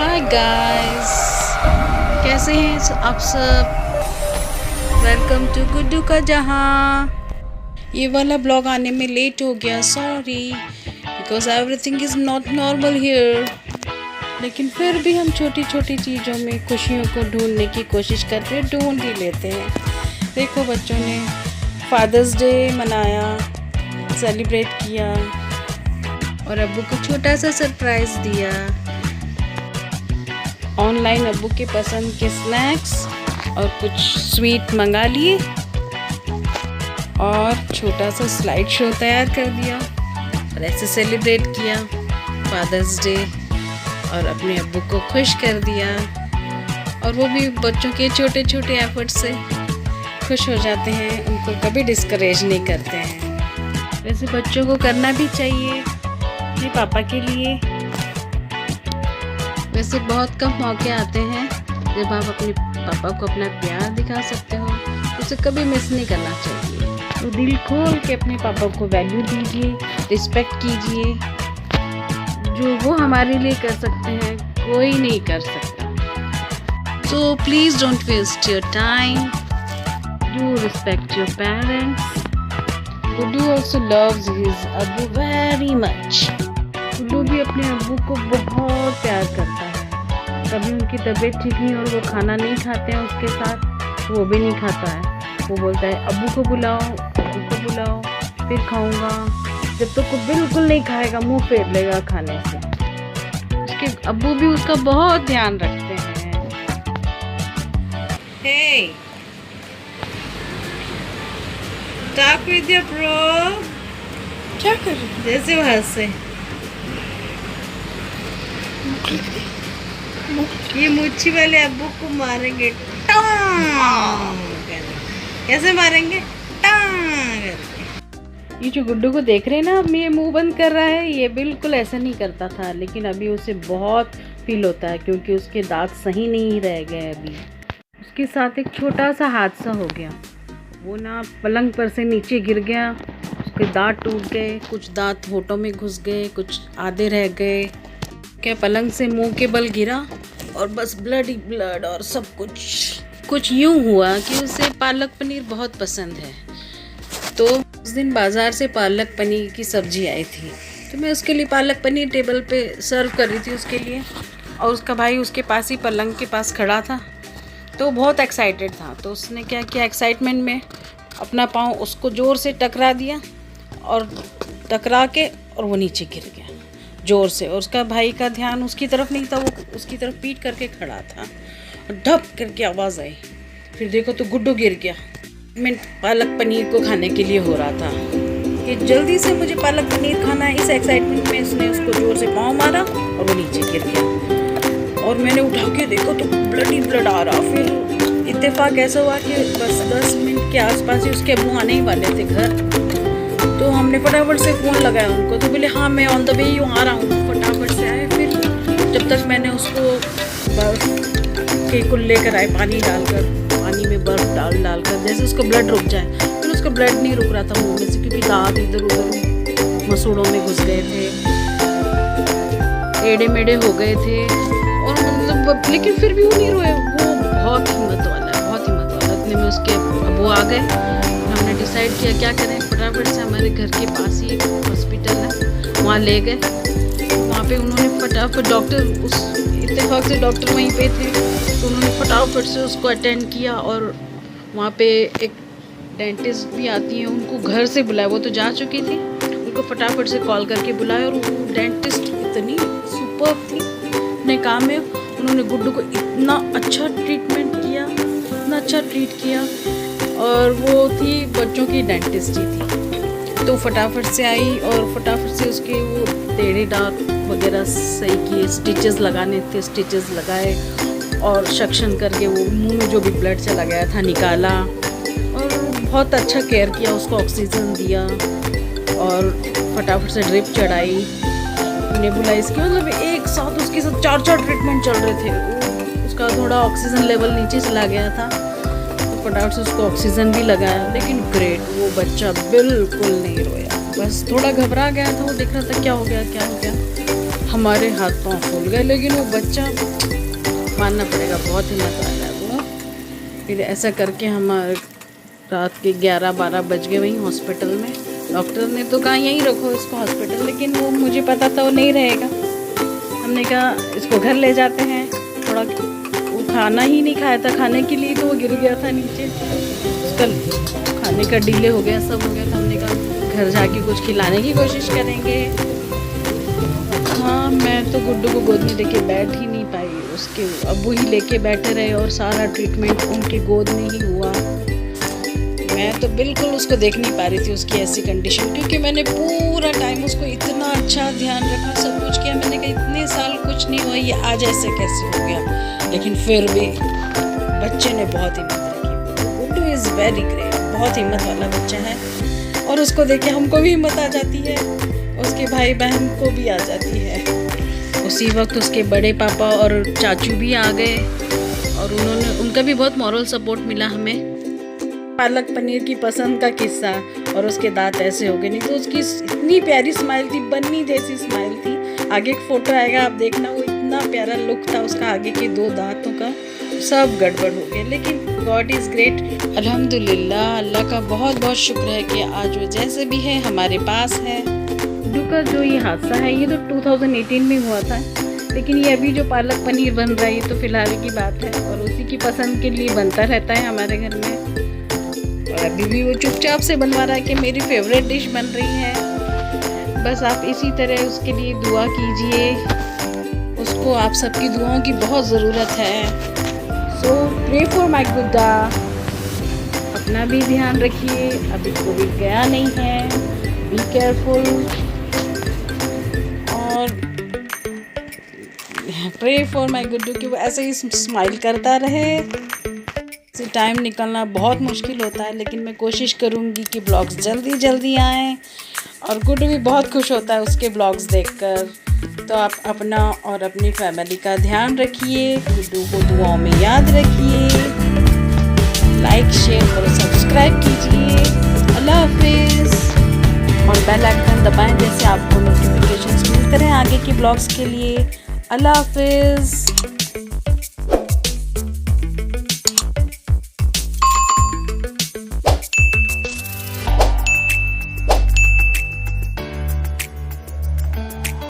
Hi guys, कैसे हैं आप सब। वेलकम टू गुड्डू का जहां। ये वाला ब्लॉग आने में लेट हो गया, sorry, because everything is not normal here. लेकिन फिर भी हम छोटी छोटी चीज़ों में खुशियों को ढूंढने की कोशिश करके ढूंढ ही लेते हैं। देखो, बच्चों ने फादर्स डे मनाया, सेलिब्रेट किया और अब्बू को छोटा सा सरप्राइज़ दिया। ऑनलाइन अब्बू के पसंद के स्नैक्स और कुछ स्वीट मंगा लिए और छोटा सा स्लाइड शो तैयार कर दिया और ऐसे सेलिब्रेट किया फादर्स डे और अपने अब्बू को खुश कर दिया। और वो भी बच्चों के छोटे छोटे एफर्ट से खुश हो जाते हैं, उनको कभी डिस्करेज नहीं करते हैं। वैसे बच्चों को करना भी चाहिए अपने पापा के लिए। वैसे बहुत कम मौके आते हैं जब आप अपने पापा को अपना प्यार दिखा सकते हो, उसे कभी मिस नहीं करना चाहिए। तो दिल खोल के अपने पापा को वैल्यू दीजिए, रिस्पेक्ट कीजिए। जो वो हमारे लिए कर सकते हैं कोई नहीं कर सकता। So please don't waste your time, do respect your parents. Guddu also loves his अब्बू वेरी मच। गुड्डू भी अपने अब्बू को बहुत प्यार करता है। कभी उनकी तबीयत ठीक नहीं और वो खाना नहीं खाते हैं उसके साथ, वो भी नहीं खाता है। वो बोलता है अब्बू को बुलाओ फिर खाऊंगा। जब तक वो बिल्कुल नहीं खाएगा मुंह फेर लेगा खाने से। उसके अब्बू भी उसका बहुत ध्यान रखते हैं। हे, टॉक विद योर ब्रो। क्या कर रहे हो? जैसे वो हंसे। ये मुच्छी वाले अब्बू को मारेंगे टांग। कैसे मारेंगे? टांग करके। ये जो गुड्डू को देख रहे हैं ना, अब ये मुंह बंद कर रहा है, ये बिल्कुल ऐसा नहीं करता था, लेकिन अभी उसे बहुत फील होता है क्योंकि उसके दांत सही नहीं रह गए। अभी उसके साथ एक छोटा सा हादसा हो गया। वो ना पलंग पर से नीचे गिर गया, उसके दांत टूट गए, कुछ दांत होठों में घुस गए, कुछ आधे रह गए। क्या पलंग से मुंह के बल गिरा और बस ब्लड ही ब्लड। और सब कुछ यूं हुआ कि उसे पालक पनीर बहुत पसंद है। तो उस दिन बाज़ार से पालक पनीर की सब्जी आई थी, तो मैं उसके लिए पालक पनीर टेबल पे सर्व कर रही थी उसके लिए। और उसका भाई उसके पास ही पलंग के पास खड़ा था, तो बहुत एक्साइटेड था। तो उसने क्या किया, एक्साइटमेंट में अपना पाँव उसको ज़ोर से टकरा दिया और टकरा के और वो नीचे गिर गया ज़ोर से। और उसका भाई का ध्यान उसकी तरफ नहीं था, वो उसकी तरफ पीट करके खड़ा था और ढप करके आवाज़ आई। फिर देखो तो गुड्डू गिर गया। मैं पालक पनीर को खाने के लिए हो रहा था कि जल्दी से मुझे पालक पनीर खाना है। इस एक्साइटमेंट में उसने उसको ज़ोर से पाँव मारा और वो नीचे गिर गया। और मैंने उठा के देखो तो ब्लड ही ब्लड आ रहा। फिर इत्तेफाक ऐसा हुआ कि बस 10 मिनट के आसपास ही उसके अब्बू आने ही वाले थे घर। तो हमने फटाफट से फ़ोन लगाया उनको, तो बोले हाँ मैं ऑन द वे यूँ आ रहा हूँ। फटाफट से आए। फिर जब तक मैंने उसको बर्फ़ के कुल लेकर आए, पानी डालकर, पानी में बर्फ़ डालकर, जैसे उसका ब्लड रुक जाए। फिर उसका ब्लड नहीं रुक रहा था मुंह में से, क्योंकि दांत इधर उधर मसूड़ों में घुस गए थे, टेढ़े मेढ़े हो गए थे। और मतलब लेकिन फिर भी वो नहीं रोए। वो बहुत हिम्मत वाला है, बहुत हिम्मत वाला। इतने में उसके अब्बू आ गए। हमने डिसाइड किया क्या करें, फटाफट से हमारे घर के पास ही एक हॉस्पिटल है, वहाँ ले गए। वहाँ पे उन्होंने फटाफट, डॉक्टर उस इत्तेफाक से डॉक्टर वहीं पे थे, तो उन्होंने फटाफट से उसको अटेंड किया। और वहाँ पे एक डेंटिस्ट भी आती है, उनको घर से बुलाया। वो तो जा चुकी थी, उनको फटाफट से कॉल करके बुलाया। और वो डेंटिस्ट इतनी सुपर थी अपने काम में। उन्होंने गुड्डू को इतना अच्छा ट्रीटमेंट किया, इतना अच्छा ट्रीट किया। और वो थी बच्चों की डेंटिस्ट ही थी, तो फटाफट से आई और फटाफट से उसके वो टेढ़े दांत वगैरह सही किए। स्टिचेस लगाने थे, स्टिचेस लगाए और सक्शन करके वो मुंह में जो भी ब्लड चला गया था निकाला। और बहुत अच्छा केयर किया, उसको ऑक्सीजन दिया और फटाफट से ड्रिप चढ़ाई, नेबुलाइज किया। मतलब एक साथ उसके साथ 4 ट्रीटमेंट चल रहे थे। उसका थोड़ा ऑक्सीजन लेवल नीचे चला गया था, फटाफट से उसको ऑक्सीजन भी लगाया। लेकिन ग्रेट, वो बच्चा बिल्कुल नहीं रोया, बस थोड़ा घबरा गया था। वो देख रहा था क्या हो गया। हमारे हाथ पाँव फूल गए, लेकिन वो बच्चा मानना पड़ेगा बहुत हिम्मत वाला है वो। फिर ऐसा करके हमारे रात के 11-12 बज गए वहीं हॉस्पिटल में। डॉक्टर ने तो कहा यहीं रखो इसको हॉस्पिटल, लेकिन वो मुझे पता था वो नहीं रहेगा। हमने कहा इसको घर ले जाते हैं। थोड़ा वो खाना ही नहीं खाया था, खाने के लिए तो वो गिर गया था नीचे, उसका खाने का डिले हो गया, सब हो गया था। हमने कहा घर जाके कुछ खिलाने की कोशिश करेंगे। हाँ, मैं तो गुड्डू को गोद में लेके बैठ ही नहीं पाई, उसके अब्बू ही लेके बैठे रहे और सारा ट्रीटमेंट उनके गोद में ही हुआ। मैं तो बिल्कुल उसको देख नहीं पा रही थी, उसकी ऐसी कंडीशन, क्योंकि मैंने पूरा टाइम उसको इतना अच्छा ध्यान रखा, सब कुछ किया। मैंने कहा इतने साल कुछ नहीं हुआ, ये आज ऐसे कैसे हो गया। लेकिन फिर भी बच्चे ने बहुत हिम्मत रखी। गुड्डू इज़ वेरी ग्रेट, बहुत हिम्मत वाला बच्चा है, और उसको देख के हमको भी हिम्मत आ जाती है, उसके भाई बहन को भी आ जाती है। उसी वक्त उसके बड़े पापा और चाचू भी आ गए, और उनका भी बहुत मॉरल सपोर्ट मिला हमें। पालक पनीर की पसंद का किस्सा, और उसके दांत ऐसे हो गए, नहीं तो उसकी इतनी प्यारी स्माइल थी, बन्नी जैसी स्माइल थी। आगे एक फ़ोटो आएगा, आप देखना, वो इतना प्यारा लुक था उसका, आगे के 2 दांतों का सब गड़बड़ हो गया। लेकिन गॉड इज़ ग्रेट, अल्हम्दुलिल्लाह, अल्लाह का बहुत बहुत शुक्र है कि आज वो जैसे भी है हमारे पास है। गुड्डू का जो ये हादसा है ये तो 2018 में हुआ था, लेकिन ये अभी जो पालक पनीर बन रहा है ये तो फ़िलहाल की बात है, और उसी की पसंद के लिए बनता रहता है हमारे घर में। और अभी भी वो चुपचाप से बनवा रहा है कि मेरी फेवरेट डिश बन रही है। बस आप इसी तरह उसके लिए दुआ कीजिए, उसको आप सबकी दुआओं की बहुत ज़रूरत है। सो प्रे फॉर माय गुड्डा। अपना भी ध्यान रखिए, अभी कोविड गया नहीं है, बी केयरफुल, और प्रे फॉर माय गुड्डू कि वो ऐसे ही स्माइल करता रहे। से टाइम निकलना बहुत मुश्किल होता है, लेकिन मैं कोशिश करूँगी कि ब्लॉग्स जल्दी जल्दी आएँ, और गुड्डू भी बहुत खुश होता है उसके ब्लॉग्स देखकर। तो आप अपना और अपनी फैमिली का ध्यान रखिए, गुड्डू को दुआओं में याद रखिए, लाइक शेयर और सब्सक्राइब कीजिए। अल्लाह हाफिज़, और बेल आइकन दबाएं जैसे आपको नोटिफिकेशंस मिलते रहें आगे की ब्लॉग्स के लिए। अल्लाह हाफिज़।